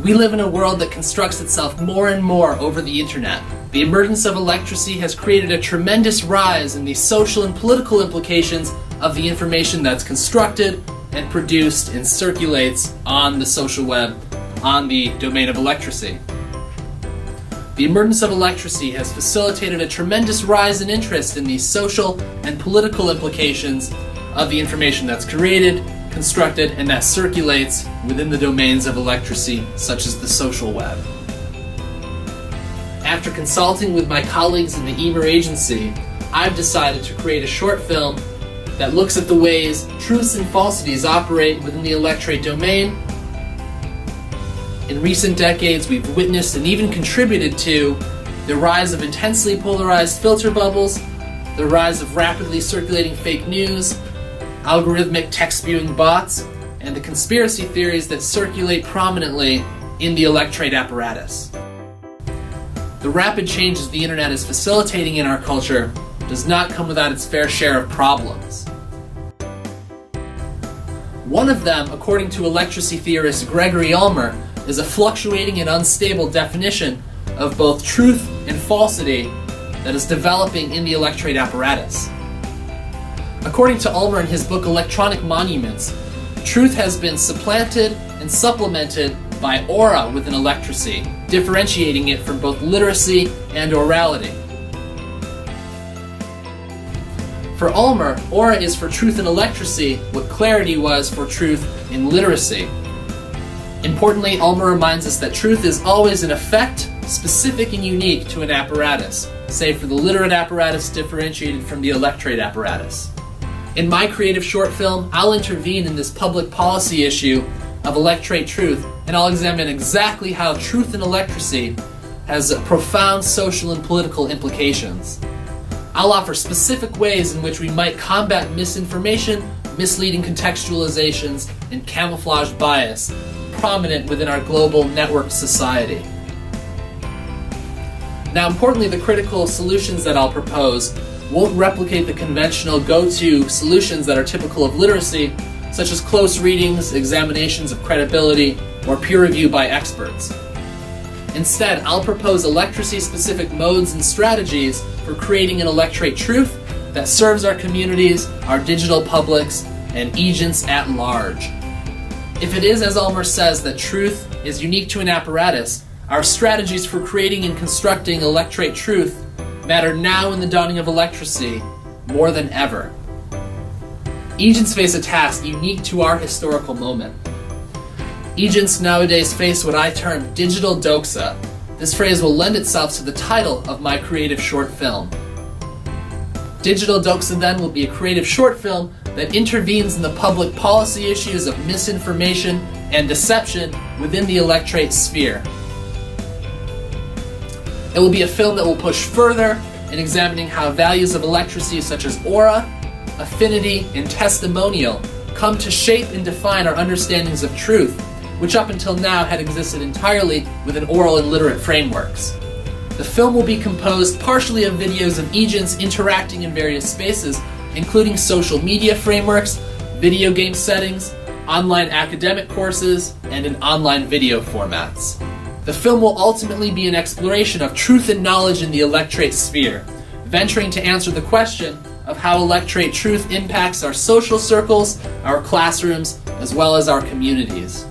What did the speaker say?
We live in a world that constructs itself more and more over the internet. The emergence of electracy has created a tremendous rise in the social and political implications of the information that's constructed and produced and circulates on the social web, on the domain of electracy. The emergence of electracy has facilitated a tremendous rise in interest in the social and political implications of the information that's created, constructed, and that circulates within the domains of electracy, such as the social web. After consulting with my colleagues in the Ulmer agency, I've decided to create a short film that looks at the ways truths and falsities operate within the electorate domain. In recent decades, we've witnessed and even contributed to the rise of intensely polarized filter bubbles, the rise of rapidly circulating fake news, algorithmic text-spewing bots, and the conspiracy theories that circulate prominently in the electorate apparatus. The rapid changes the internet is facilitating in our culture does not come without its fair share of problems. One of them, according to electracy theorist Gregory Ulmer, is a fluctuating and unstable definition of both truth and falsity that is developing in the electorate apparatus. According to Ulmer in his book Electronic Monuments, truth has been supplanted and supplemented by aura within electracy, differentiating it from both literacy and orality. For Ulmer, aura is for truth in electracy what clarity was for truth in literacy. Importantly, Ulmer reminds us that truth is always an effect, specific and unique to an apparatus, save for the literate apparatus differentiated from the electorate apparatus. In my creative short film, I'll intervene in this public policy issue of electorate truth, and I'll examine exactly how truth in electracy has profound social and political implications. I'll offer specific ways in which we might combat misinformation, misleading contextualizations, and camouflage bias prominent within our global networked society. Now, importantly, the critical solutions that I'll propose won't replicate the conventional go-to solutions that are typical of literacy, such as close readings, examinations of credibility, or peer review by experts. Instead, I'll propose electracy-specific modes and strategies for creating an electorate truth that serves our communities, our digital publics, and agents at large. If it is, as Ulmer says, that truth is unique to an apparatus, our strategies for creating and constructing electorate truth matter now in the dawning of electracy more than ever. Agents face a task unique to our historical moment. Agents nowadays face what I term digital Doxa. This phrase will lend itself to the title of my creative short film. Digital Doxa, then, will be a creative short film that intervenes in the public policy issues of misinformation and deception within the electorate sphere. It will be a film that will push further in examining how values of electracy such as aura, affinity, and testimonial come to shape and define our understandings of truth, which up until now had existed entirely within oral and literate frameworks. The film will be composed partially of videos of agents interacting in various spaces, including social media frameworks, video game settings, online academic courses, and in online video formats. The film will ultimately be an exploration of truth and knowledge in the electorate sphere, venturing to answer the question of how electorate truth impacts our social circles, our classrooms, as well as our communities.